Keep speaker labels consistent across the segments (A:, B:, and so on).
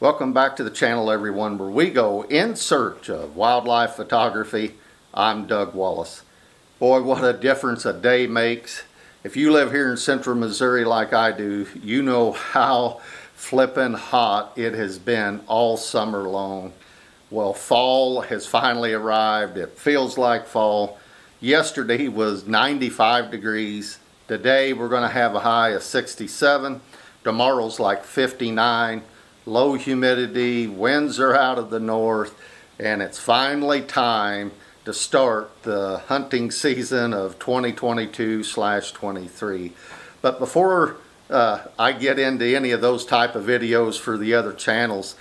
A: Welcome back to the channel, everyone, where we go in search of wildlife photography. I'm Doug Wallace. Boy, what a difference a day makes. If you live here in central Missouri like I do, you know how flippin' hot it has been all summer long. Well, fall has finally arrived. It feels like fall. Yesterday was 95 degrees. Today we're going to have a high of 67. Tomorrow's like 59. Low humidity, winds are out of the north, and it's finally time to start the hunting season of 2022/23. But before I get into any of those type of videos for the other channels,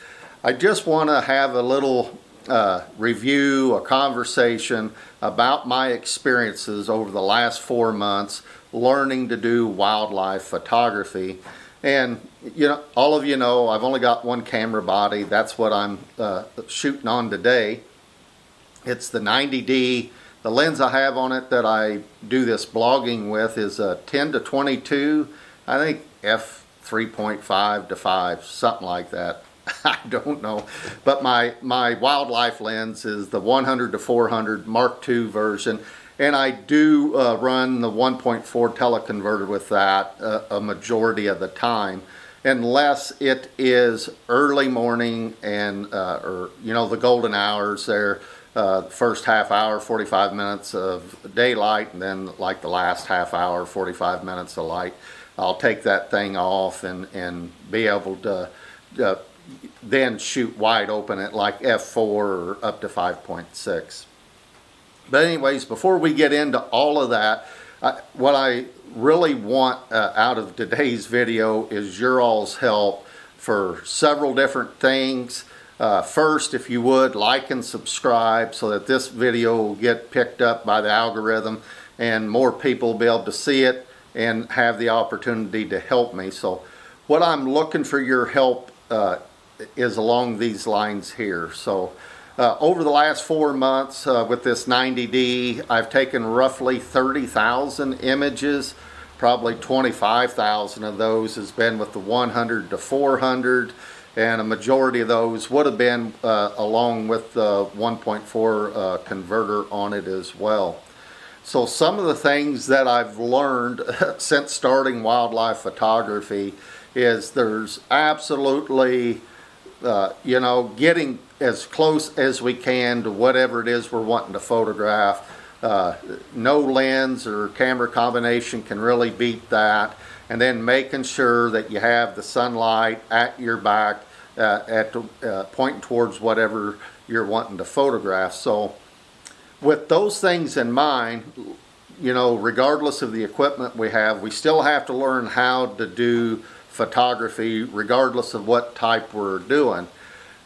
A: I just want to have a little review, a conversation about my experiences over the last 4 months learning to do wildlife photography. And you know, all of you know I've only got one camera body. That's what I'm shooting on today. It's the 90D. The lens I have on it that I do this blogging with is a 10-22, I think f3.5-5, something like that. I don't know. But my wildlife lens is the 100-400 Mark II version. And I do run the 1.4 teleconverter with that a majority of the time, unless it is early morning and or you know, the golden hours there, first half hour, 45 minutes of daylight, and then like the last half hour, 45 minutes of light. I'll take that thing off and be able to then shoot wide open at like f4 or up to 5.6. But anyways, before we get into all of that, what I really want out of today's video is your all's help for several different things. First, if you would, like and subscribe so that this video will get picked up by the algorithm and more people will be able to see it and have the opportunity to help me. So what I'm looking for your help is along these lines here. So over the last 4 months with this 90D, I've taken roughly 30,000 images. Probably 25,000 of those has been with the 100-400, and a majority of those would have been along with the 1.4 converter on it as well. So some of the things that I've learned since starting wildlife photography is there's absolutely you know, getting as close as we can to whatever it is we're wanting to photograph. No lens or camera combination can really beat that. And then making sure that you have the sunlight at your back, pointing towards whatever you're wanting to photograph. So with those things in mind, you know, regardless of the equipment we have, we still have to learn how to do photography regardless of what type we're doing.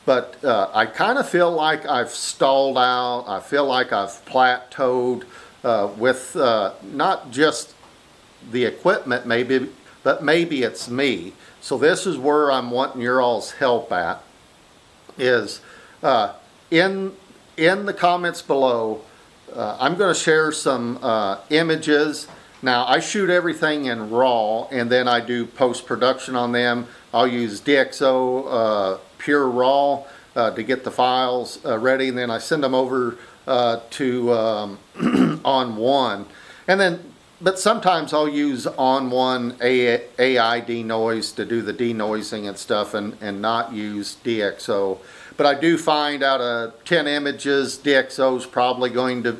A: But I kind of feel like I've stalled out. I feel like I've plateaued with not just the equipment maybe, but maybe it's me. So this is where I'm wanting your all's help at, is in the comments below. I'm going to share some images. Now, I shoot everything in RAW, and then I do post-production on them. I'll use DxO Pure RAW to get the files ready, and then I send them over to ON1. And then, but sometimes I'll use ON1 AI denoise to do the denoising and stuff, and not use DxO. But I do find out of 10 images, DxO is probably going to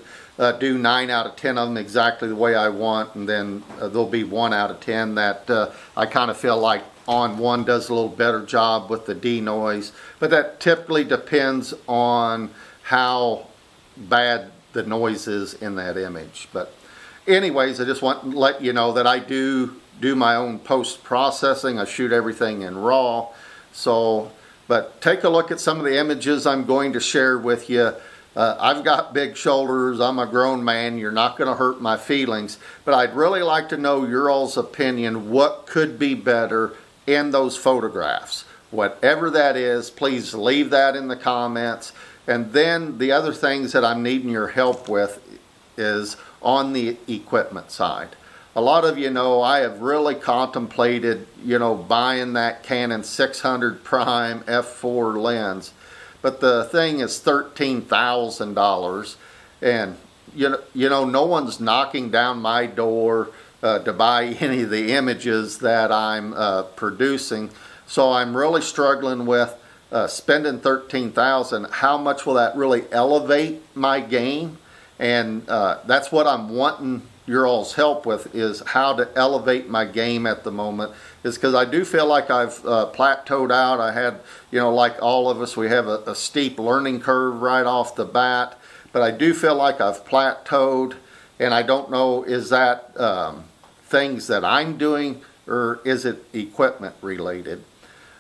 A: do 9 out of 10 of them exactly the way I want, and then there'll be 1 out of 10 that I kind of feel like ON1 does a little better job with the denoise, but that typically depends on how bad the noise is in that image. But anyways, I just want to let you know that I do my own post-processing. I shoot everything in RAW. So, but take a look at some of the images I'm going to share with you. I've got big shoulders. I'm a grown man. You're not going to hurt my feelings. But I'd really like to know your all's opinion. What could be better in those photographs? Whatever that is, please leave that in the comments. And then the other things that I'm needing your help with is on the equipment side. a lot of you know I have really contemplated, buying that Canon 600 prime f4 lens, but the thing is $13,000, and no one's knocking down my door to buy any of the images that I'm producing. So I'm really struggling with spending $13,000. How much will that really elevate my game? And that's what I'm wanting your all's help with, is how to elevate my game at the moment, is because I do feel like I've plateaued out. I had, like all of us, we have a steep learning curve right off the bat, but I do feel like I've plateaued, and I don't know, is that things that I'm doing, or is it equipment related?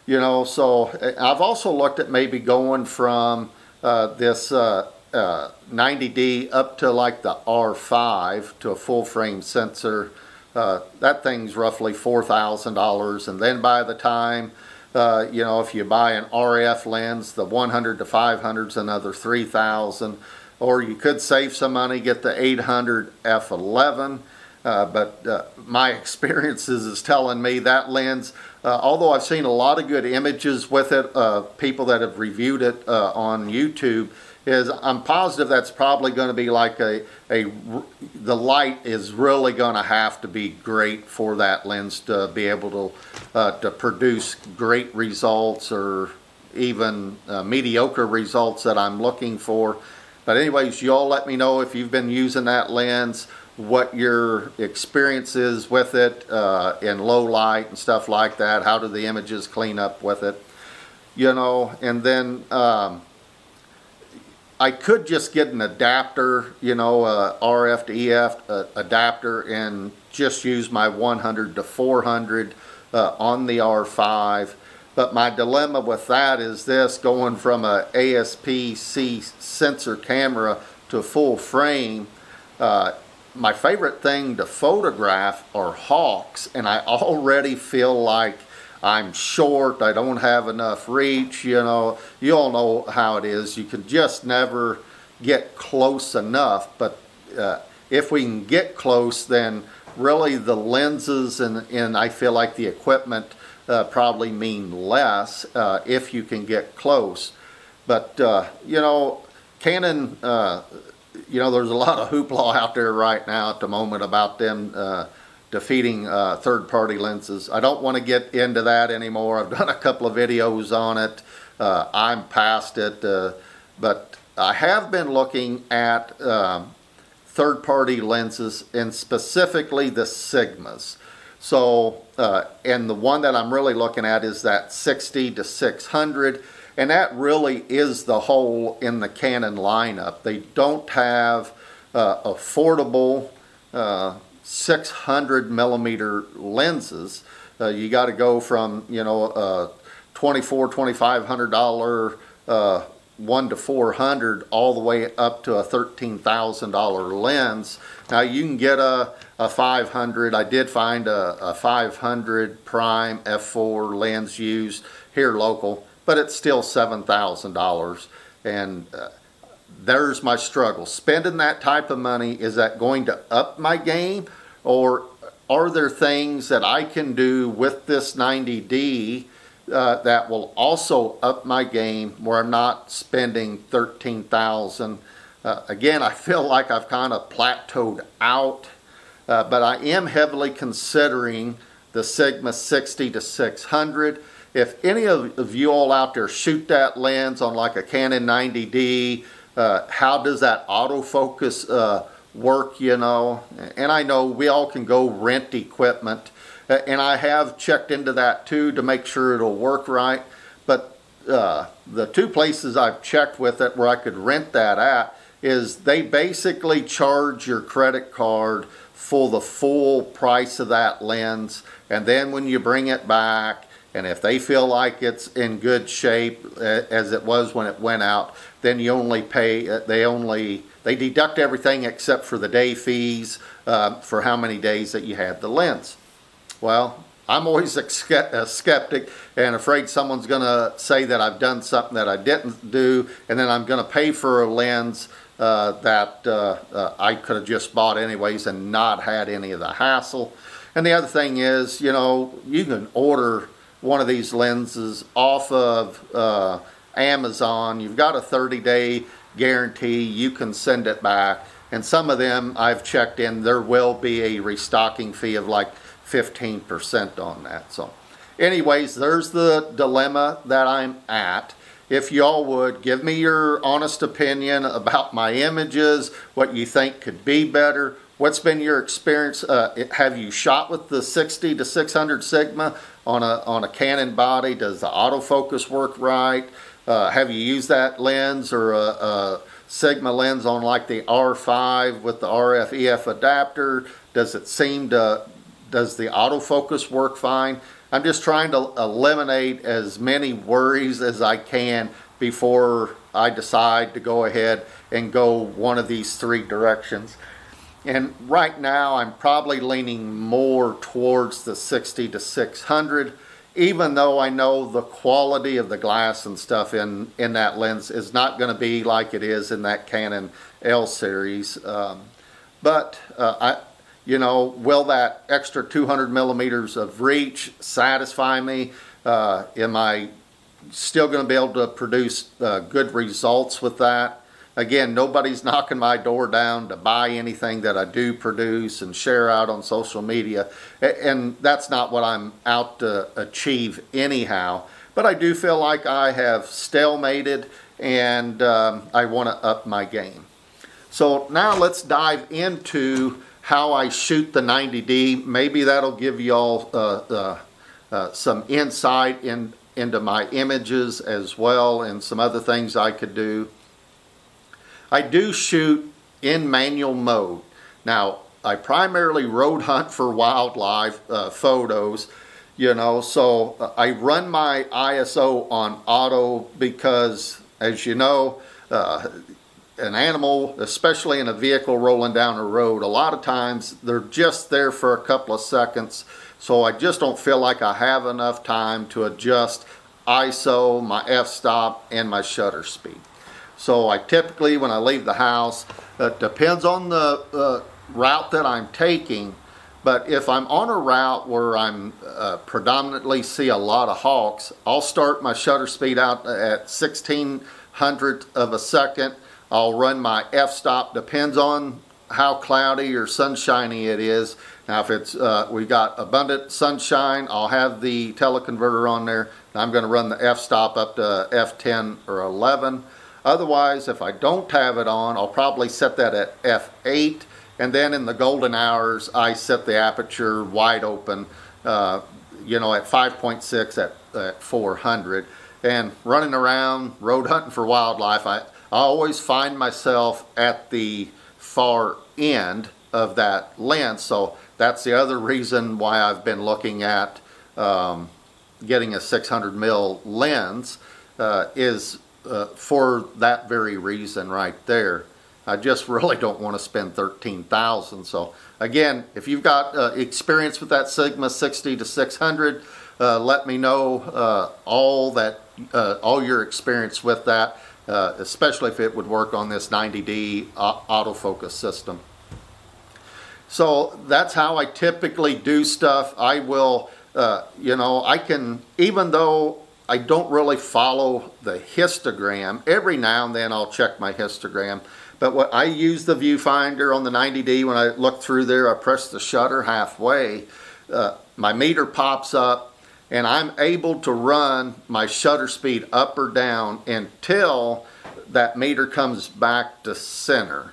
A: So I've also looked at maybe going from this 90D up to like the R5 to a full frame sensor. That thing's roughly $4,000, and then by the time if you buy an RF lens, the 100 to 500's another $3,000, or you could save some money, get the 800 f11. But my experiences is telling me that lens, although I've seen a lot of good images with it, people that have reviewed it on YouTube, is I'm positive that's probably going to be like the light is really going to have to be great for that lens to be able to produce great results, or even mediocre results that I'm looking for. But anyways, you all let me know if you've been using that lens, what your experience is with it in low light and stuff like that. How do the images clean up with it? And then I could just get an adapter, RF to EF adapter, and just use my 100 to 400 on the R5. But my dilemma with that is this: going from a ASP-C sensor camera to full frame, my favorite thing to photograph are hawks, and I already feel like I'm short, I don't have enough reach. You all know how it is. You can just never get close enough. But if we can get close, then really the lenses and I feel like the equipment probably mean less if you can get close. But Canon, there's a lot of hoopla out there right now at the moment about them defeating third-party lenses. I don't want to get into that anymore. I've done a couple of videos on it. I'm past it. But I have been looking at third-party lenses, and specifically the Sigmas. So, and the one that I'm really looking at is that 60 to 600. And that really is the hole in the Canon lineup. They don't have affordable 600 millimeter lenses. You got to go from $2,400–$2,500 1 to 400 all the way up to a $13,000 lens. Now you can get a 500. I did find a 500 prime f4 lens used here local, but it's still $7,000, and there's my struggle. Spending that type of money, is that going to up my game, or are there things that I can do with this 90D that will also up my game where I'm not spending $13,000? Again, I feel like I've kind of plateaued out, but I am heavily considering the Sigma 60 to 600. If any of you all out there shoot that lens on like a Canon 90D, how does that autofocus work, And I know we all can go rent equipment, and I have checked into that too to make sure it'll work right. But the two places I've checked with it where I could rent that at is they basically charge your credit card for the full price of that lens, and then when you bring it back, and if they feel like it's in good shape as it was when it went out, then you only pay, they deduct everything except for the day fees for how many days that you had the lens. Well, I'm always a skeptic and afraid someone's going to say that I've done something that I didn't do, and then I'm going to pay for a lens that I could have just bought anyways and not had any of the hassle. And the other thing is, you know, you can order one of these lenses off of Amazon. You've got a 30-day guarantee. You can send it back. And some of them I've checked in, there will be a restocking fee of like 15% on that. So anyways, there's the dilemma that I'm at. If y'all would give me your honest opinion about my images, what you think could be better. What's been your experience? Have you shot with the 60 to 600 Sigma on a Canon body? Does the autofocus work right? Have you used that lens or a Sigma lens on like the R5 with the RF EF adapter? Does the autofocus work fine? I'm just trying to eliminate as many worries as I can before I decide to go ahead and go one of these three directions. And right now I'm probably leaning more towards the 60 to 600, even though I know the quality of the glass and stuff in that lens is not going to be like it is in that Canon L series. You know, will that extra 200 millimeters of reach satisfy me? Am I still going to be able to produce good results with that? Again, nobody's knocking my door down to buy anything that I do produce and share out on social media. And that's not what I'm out to achieve anyhow. But I do feel like I have stalemated and I want to up my game. So now let's dive into how I shoot the 90D. Maybe that'll give you all some insight into my images as well and some other things I could do. I do shoot in manual mode. Now, I primarily road hunt for wildlife photos, you know, so I run my ISO on auto because, as you know, an animal, especially in a vehicle rolling down a road, a lot of times they're just there for a couple of seconds, so I just don't feel like I have enough time to adjust ISO, my f-stop, and my shutter speed. So I typically, when I leave the house, it depends on the route that I'm taking, but if I'm on a route where I'm predominantly see a lot of hawks, I'll start my shutter speed out at 1/1600 of a second. I'll run my f-stop, depends on how cloudy or sunshiny it is. Now if it's we got abundant sunshine, I'll have the teleconverter on there. I'm going to run the f-stop up to f10 or 11. Otherwise, if I don't have it on, I'll probably set that at f8, and then in the golden hours I set the aperture wide open, you know, at 5.6 at 400. And running around road hunting for wildlife, I always find myself at the far end of that lens, so that's the other reason why I've been looking at getting a 600 mil lens, is for that very reason right there. I just really don't want to spend $13,000. So again, if you've got experience with that Sigma 60 to 600, let me know all your experience with that, especially if it would work on this 90D autofocus system. So that's how I typically do stuff. I will, you know, I can, even though I don't really follow the histogram, every now and then I'll check my histogram. But what I use the viewfinder on the 90D, when I look through there, I press the shutter halfway, my meter pops up, and I'm able to run my shutter speed up or down until that meter comes back to center.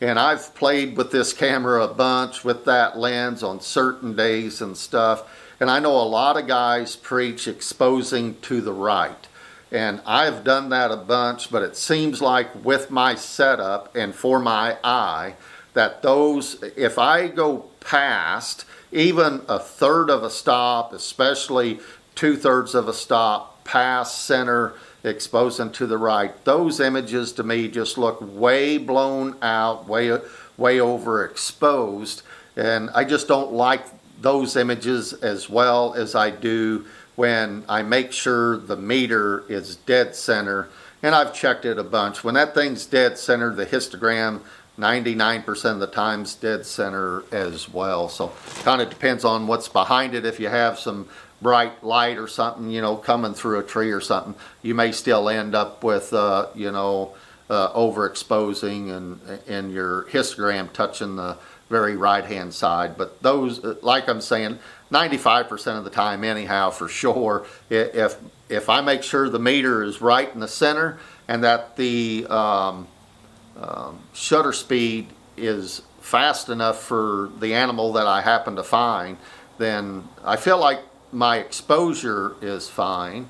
A: And I've played with this camera a bunch with that lens on certain days and stuff. And I know a lot of guys preach exposing to the right. And I've done that a bunch, but it seems like with my setup and for my eye, that those, if I go past even a third of a stop, especially 2/3 of a stop, past center, exposing to the right, those images to me just look way blown out, way overexposed. And I just don't like those images as well as I do when I make sure the meter is dead center and I've checked it a bunch. When that thing's dead center, the histogram 99% of the time's dead center as well. So kind of depends on what's behind it. If you have some bright light or something, you know, coming through a tree or something, you may still end up with, you know, overexposing and your histogram touching the very right hand side. But those, like I'm saying, 95% of the time anyhow, for sure, if I make sure the meter is right in the center and that the shutter speed is fast enough for the animal that I happen to find, then I feel like my exposure is fine.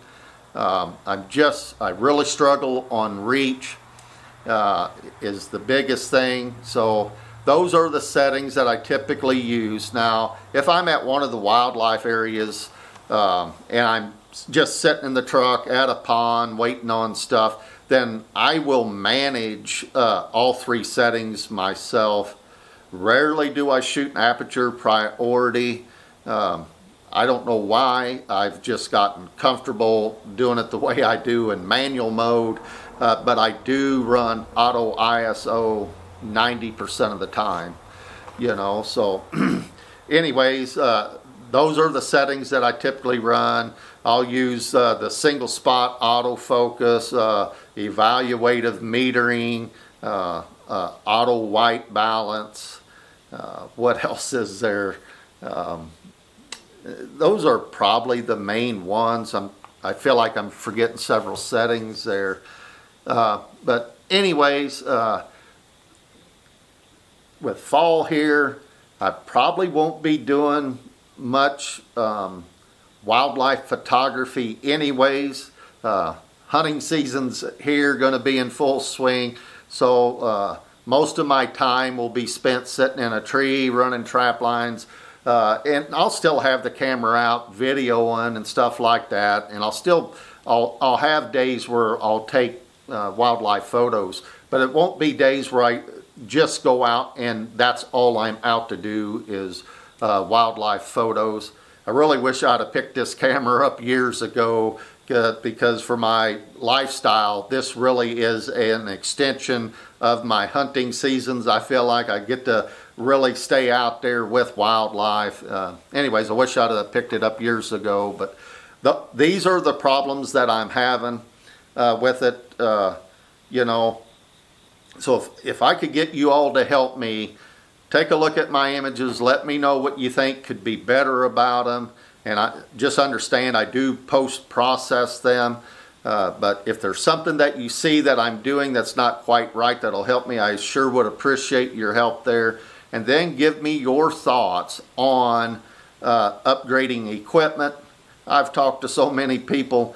A: I really struggle on reach, is the biggest thing. So those are the settings that I typically use. Now, if I'm at one of the wildlife areas and I'm just sitting in the truck at a pond waiting on stuff, then I will manage all three settings myself. Rarely do I shoot an aperture priority. I don't know why. I've just gotten comfortable doing it the way I do in manual mode, but I do run auto ISO 90% of the time, you know. So anyways, those are the settings that I typically run. I'll use the single spot autofocus, evaluative metering, auto white balance. What else is there? Those are probably the main ones. I feel like I'm forgetting several settings there. But anyways, with fall here, I probably won't be doing much wildlife photography anyways. Hunting season's here, going to be in full swing, so most of my time will be spent sitting in a tree running trap lines, and I'll still have the camera out videoing and stuff like that, and I'll have days where I'll take wildlife photos, but it won't be days where I just go out and that's all I'm out to do is wildlife photos. I really wish I'd have picked this camera up years ago, because for my lifestyle, this really is an extension of my hunting seasons. I feel like I get to really stay out there with wildlife. Anyways, I wish I'd have picked it up years ago, but these are the problems that I'm having with it, you know. So if I could get you all to help me, take a look at my images, let me know what you think could be better about them. And I just understand I do post-process them. But if there's something that you see that I'm doing that's not quite right that'll help me, I sure would appreciate your help there. And then give me your thoughts on upgrading equipment. I've talked to so many people,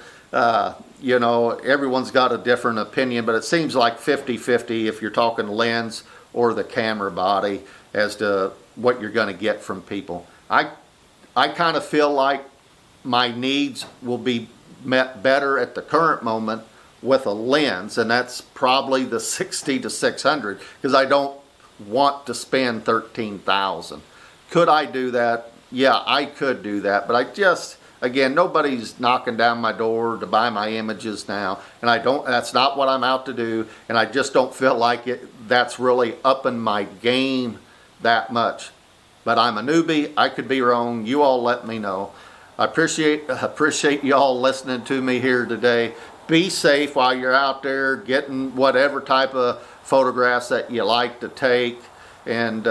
A: you know, everyone's got a different opinion, but it seems like 50-50 if you're talking lens or the camera body as to what you're going to get from people. I kind of feel like my needs will be met better at the current moment with a lens, and that's probably the 60 to 600, because I don't want to spend $13,000. Could I do that? Yeah, I could do that, but I just, again, nobody's knocking down my door to buy my images now, and that's not what I'm out to do, and I just don't feel like that's really upping my game that much. But I'm a newbie. I could be wrong. You all let me know. I appreciate you all listening to me here today. Be safe while you're out there getting whatever type of photographs that you like to take. And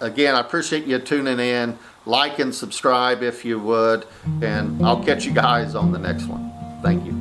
A: again, I appreciate you tuning in. Like and subscribe if you would. And I'll catch you guys on the next one. Thank you.